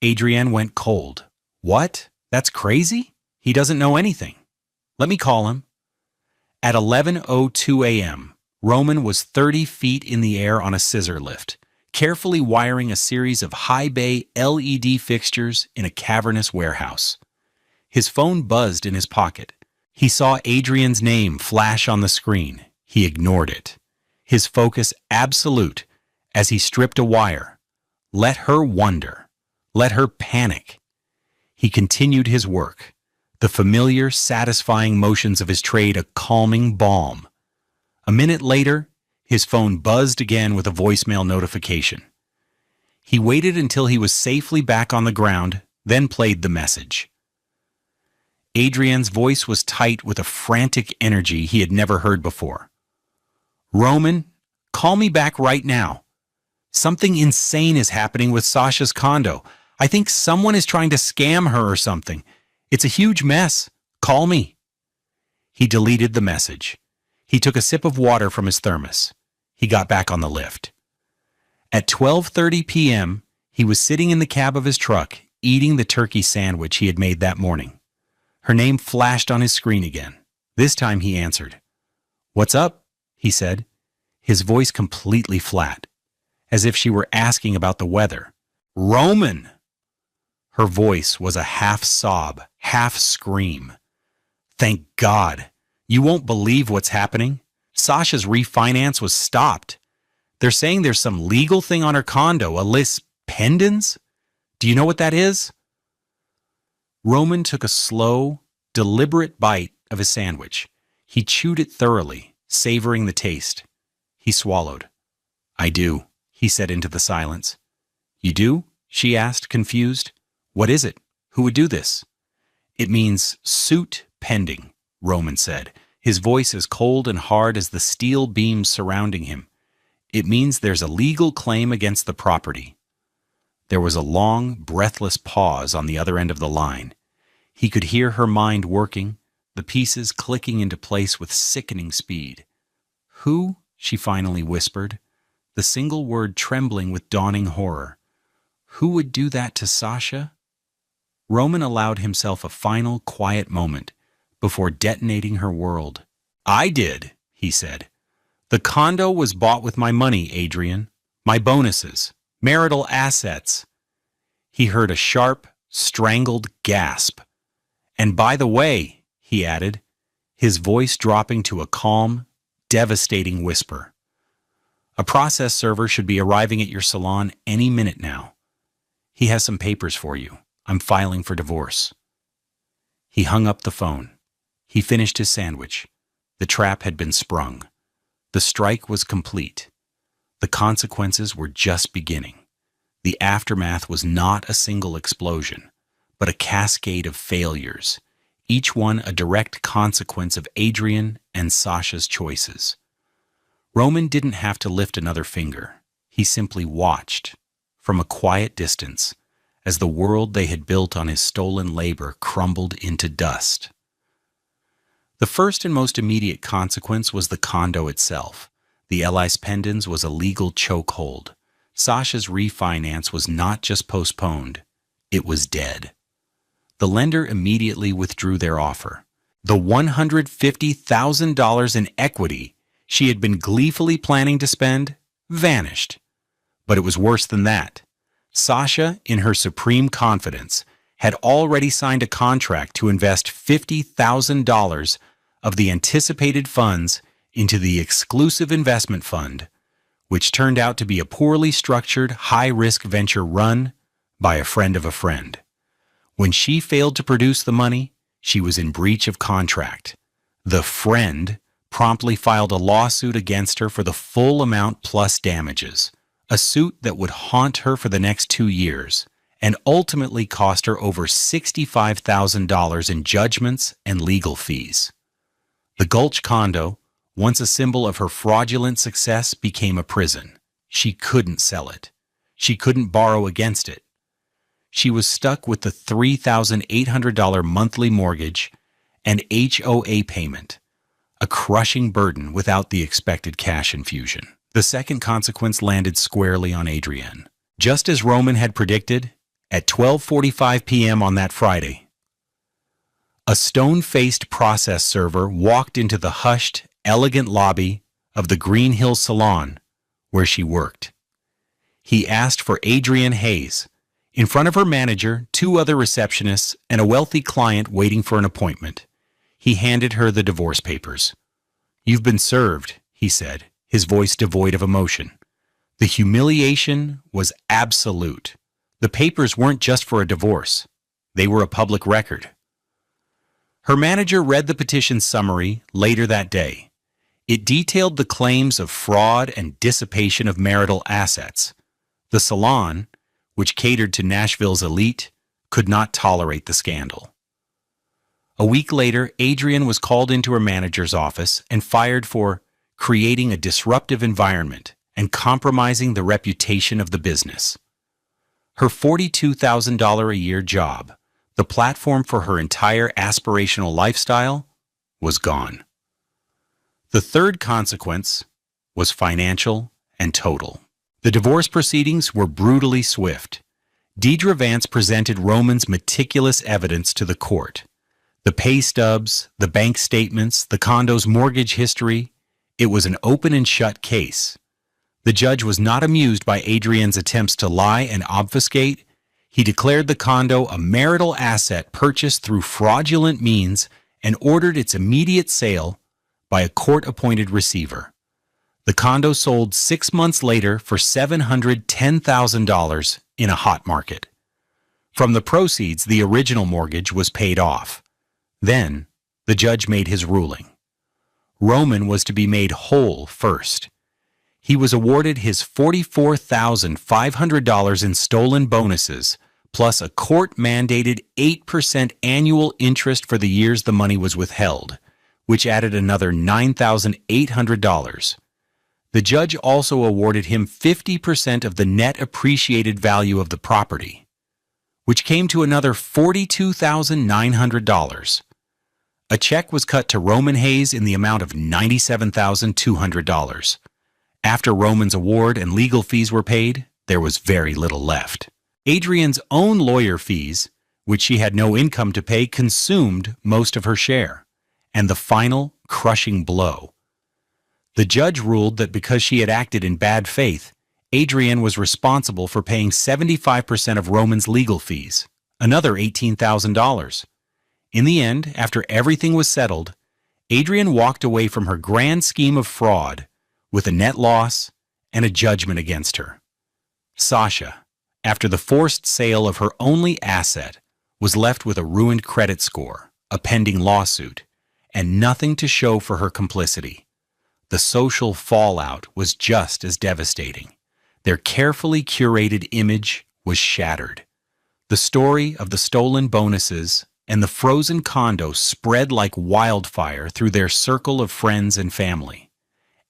Adrienne went cold. "What? That's crazy? He doesn't know anything. Let me call him." At 11:02 a.m., Roman was 30 feet in the air on a scissor lift, carefully wiring a series of high-bay LED fixtures in a cavernous warehouse. His phone buzzed in his pocket. He saw Adrian's name flash on the screen. He ignored it. His focus absolute as he stripped a wire. Let her wonder. Let her panic. He continued his work. The familiar, satisfying motions of his trade a calming balm. A minute later, his phone buzzed again with a voicemail notification. He waited until he was safely back on the ground, then played the message. Adrian's voice was tight with a frantic energy he had never heard before. "Roman, call me back right now. Something insane is happening with Sasha's condo. I think someone is trying to scam her or something. It's a huge mess. Call me." He deleted the message. He took a sip of water from his thermos. He got back on the lift. At 12:30 p.m., he was sitting in the cab of his truck, eating the turkey sandwich he had made that morning. Her name flashed on his screen again. This time he answered. "What's up?" he said, his voice completely flat, as if she were asking about the weather. "Roman!" Her voice was a half sob, half scream. "Thank God. You won't believe what's happening. Sasha's refinance was stopped. They're saying there's some legal thing on her condo, a lis pendens? Do you know what that is?" Roman took a slow, deliberate bite of his sandwich. He chewed it thoroughly, savoring the taste. He swallowed. "I do," he said into the silence. "You do?" she asked, confused. "What is it? Who would do this?" "It means suit pending," Roman said, his voice as cold and hard as the steel beams surrounding him. "It means there's a legal claim against the property." There was a long, breathless pause on the other end of the line. He could hear her mind working, the pieces clicking into place with sickening speed. "Who?" she finally whispered, the single word trembling with dawning horror. "Who would do that to Sasha?" Roman allowed himself a final, quiet moment before detonating her world. "I did," he said. "The condo was bought with my money, Adrian. My bonuses. Marital assets." He heard a sharp, strangled gasp. "And by the way," he added, his voice dropping to a calm, devastating whisper, "a process server should be arriving at your salon any minute now. He has some papers for you. I'm filing for divorce." He hung up the phone. He finished his sandwich. The trap had been sprung. The strike was complete. The consequences were just beginning. The aftermath was not a single explosion, but a cascade of failures, each one a direct consequence of Adrian and Sasha's choices. Roman didn't have to lift another finger. He simply watched, from a quiet distance, as the world they had built on his stolen labor crumbled into dust. The first and most immediate consequence was the condo itself. The lis pendens was a legal chokehold. Sasha's refinance was not just postponed, it was dead. The lender immediately withdrew their offer. The $150,000 in equity she had been gleefully planning to spend vanished. But it was worse than that. Sasha, in her supreme confidence, had already signed a contract to invest $50,000 of the anticipated funds into the exclusive investment fund, which turned out to be a poorly structured, high-risk venture run by a friend of a friend. When she failed to produce the money, she was in breach of contract. The friend promptly filed a lawsuit against her for the full amount plus damages, a suit that would haunt her for the next 2 years and ultimately cost her over $65,000 in judgments and legal fees. The Gulch condo, once a symbol of her fraudulent success, became a prison. She couldn't sell it. She couldn't borrow against it. She was stuck with the $3,800 monthly mortgage and HOA payment, a crushing burden without the expected cash infusion. The second consequence landed squarely on Adrienne. Just as Roman had predicted, at 12:45 p.m. on that Friday, a stone-faced process server walked into the hushed, elegant lobby of the Green Hill Salon where she worked. He asked for Adrienne Hayes. In front of her manager, two other receptionists, and a wealthy client waiting for an appointment, he handed her the divorce papers. "You've been served," he said, his voice devoid of emotion. The humiliation was absolute. The papers weren't just for a divorce. They were a public record. Her manager read the petition summary later that day. It detailed the claims of fraud and dissipation of marital assets. The salon, which catered to Nashville's elite, could not tolerate the scandal. A week later, Adrienne was called into her manager's office and fired for creating a disruptive environment and compromising the reputation of the business. Her $42,000 a year job, the platform for her entire aspirational lifestyle, was gone. The third consequence was financial and total. The divorce proceedings were brutally swift. Deidre Vance presented Roman's meticulous evidence to the court. The pay stubs, the bank statements, the condo's mortgage history. It was an open and shut case. The judge was not amused by Adrienne's attempts to lie and obfuscate. He declared the condo a marital asset purchased through fraudulent means and ordered its immediate sale by a court-appointed receiver. The condo sold 6 months later for $710,000 in a hot market. From the proceeds, the original mortgage was paid off. Then, the judge made his ruling. Roman was to be made whole first. He was awarded his $44,500 in stolen bonuses, plus a court-mandated 8% annual interest for the years the money was withheld, which added another $9,800. The judge also awarded him 50% of the net appreciated value of the property, which came to another $42,900. A check was cut to Roman Hayes in the amount of $97,200. After Roman's award and legal fees were paid, there was very little left. Adrienne's own lawyer fees, which she had no income to pay, consumed most of her share. And the final, crushing blow. The judge ruled that because she had acted in bad faith, Adrienne was responsible for paying 75% of Roman's legal fees, another $18,000. In the end, after everything was settled, Adrienne walked away from her grand scheme of fraud with a net loss and a judgment against her. Sasha, after the forced sale of her only asset, was left with a ruined credit score, a pending lawsuit, and nothing to show for her complicity. The social fallout was just as devastating. Their carefully curated image was shattered. The story of the stolen bonuses and the frozen condo spread like wildfire through their circle of friends and family.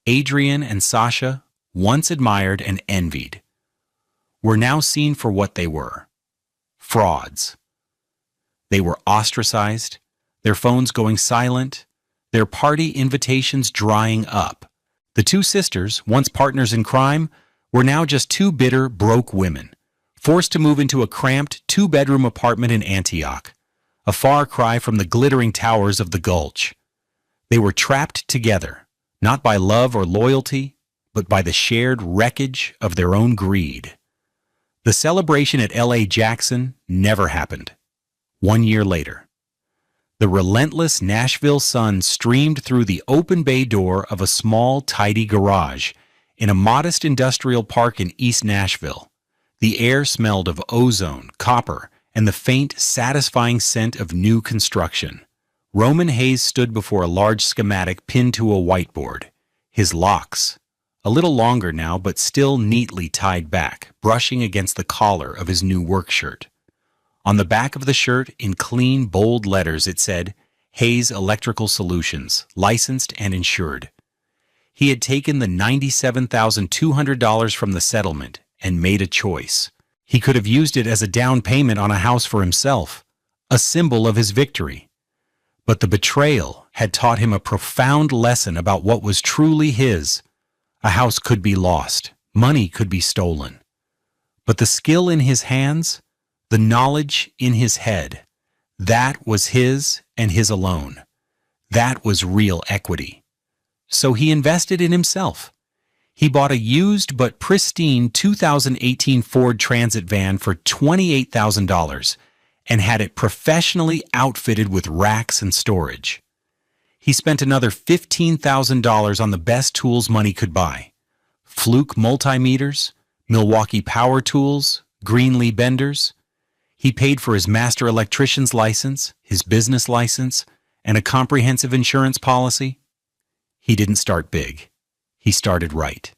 Adrienne and Sasha, once admired and envied, were now seen for what they were: frauds. They were ostracized, their phones going silent, their party invitations drying up. The two sisters, once partners in crime, were now just two bitter, broke women, forced to move into a cramped two-bedroom apartment in Antioch, a far cry from the glittering towers of the Gulch. They were trapped together, not by love or loyalty, but by the shared wreckage of their own greed. The celebration at L.A. Jackson never happened. 1 year later, the relentless Nashville sun streamed through the open bay door of a small, tidy garage in a modest industrial park in East Nashville. The air smelled of ozone, copper, and the faint, satisfying scent of new construction. Roman Hayes stood before a large schematic pinned to a whiteboard, his locks, a little longer now but still neatly tied back, brushing against the collar of his new work shirt. On the back of the shirt, in clean, bold letters, it said, Hayes Electrical Solutions, licensed and insured. He had taken the $97,200 from the settlement and made a choice. He could have used it as a down payment on a house for himself, a symbol of his victory. But the betrayal had taught him a profound lesson about what was truly his. A house could be lost, money could be stolen. But the skill in his hands, the knowledge in his head, that was his and his alone. That was real equity. So he invested in himself. He bought a used but pristine 2018 Ford Transit van for $28,000 and had it professionally outfitted with racks and storage. He spent another $15,000 on the best tools money could buy: Fluke multimeters, Milwaukee power tools, Greenlee benders. He paid for his master electrician's license, his business license, and a comprehensive insurance policy. He didn't start big. He started right.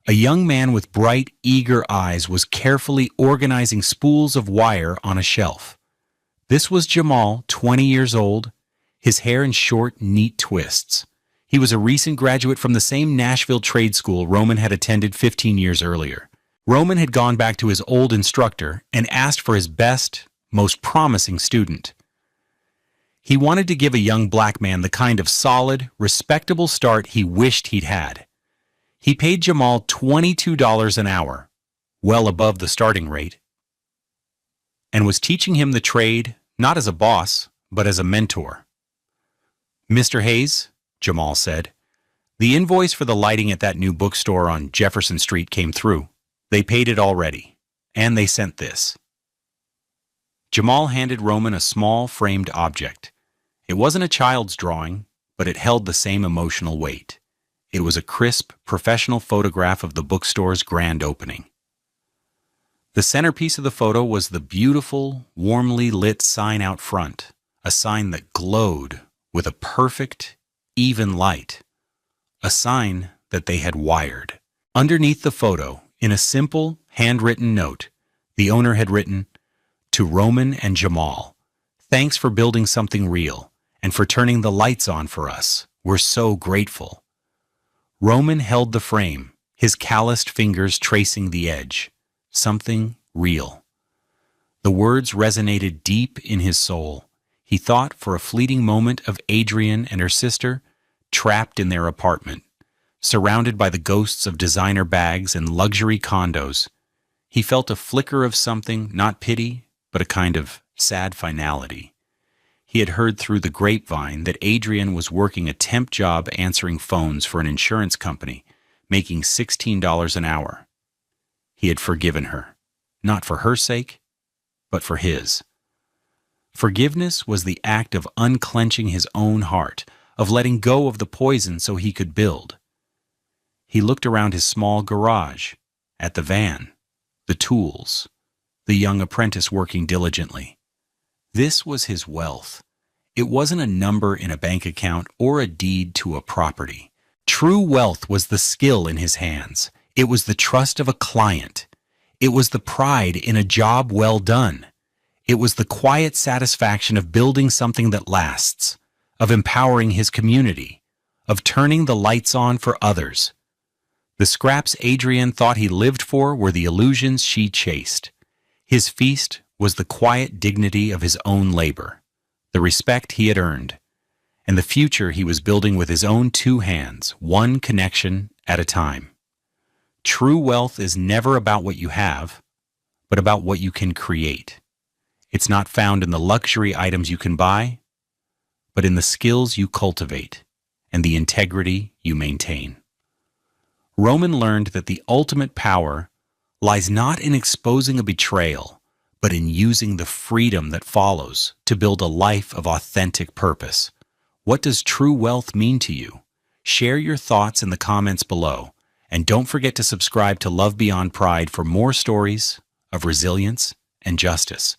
A young man with bright, eager eyes was carefully organizing spools of wire on a shelf. This was Jamal, 20 years old, his hair in short, neat twists. He was a recent graduate from the same Nashville trade school Roman had attended 15 years earlier. Roman had gone back to his old instructor and asked for his best, most promising student. He wanted to give a young black man the kind of solid, respectable start he wished he'd had. He paid Jamal $22 an hour, well above the starting rate, and was teaching him the trade not as a boss, but as a mentor. "Mr. Hayes," Jamal said, "the invoice for the lighting at that new bookstore on Jefferson Street came through. They paid it already, and they sent this." Jamal handed Roman a small, framed object. It wasn't a child's drawing, but it held the same emotional weight. It was a crisp, professional photograph of the bookstore's grand opening. The centerpiece of the photo was the beautiful, warmly lit sign out front, a sign that glowed with a perfect, even light, a sign that they had wired. Underneath the photo, in a simple, handwritten note, the owner had written, "To Roman and Jamal, thanks for building something real and for turning the lights on for us. We're so grateful." Roman held the frame, his calloused fingers tracing the edge. Something real. The words resonated deep in his soul. He thought for a fleeting moment of Adrienne and her sister, trapped in their apartment, surrounded by the ghosts of designer bags and luxury condos. He felt a flicker of something, not pity, but a kind of sad finality. He had heard through the grapevine that Adrienne was working a temp job answering phones for an insurance company, making $16 an hour. He had forgiven her, not for her sake, but for his. Forgiveness was the act of unclenching his own heart, of letting go of the poison so he could build. He looked around his small garage, at the van, the tools, the young apprentice working diligently. This was his wealth. It wasn't a number in a bank account or a deed to a property. True wealth was the skill in his hands. It was the trust of a client. It was the pride in a job well done. It was the quiet satisfaction of building something that lasts, of empowering his community, of turning the lights on for others. The scraps Adrienne thought he lived for were the illusions she chased. His feast was the quiet dignity of his own labor, the respect he had earned, and the future he was building with his own two hands, one connection at a time. True wealth is never about what you have, but about what you can create. It's not found in the luxury items you can buy, but in the skills you cultivate and the integrity you maintain. Roman learned that the ultimate power lies not in exposing a betrayal, but in using the freedom that follows to build a life of authentic purpose. What does true wealth mean to you? Share your thoughts in the comments below, and don't forget to subscribe to Love Beyond Pride for more stories of resilience and justice.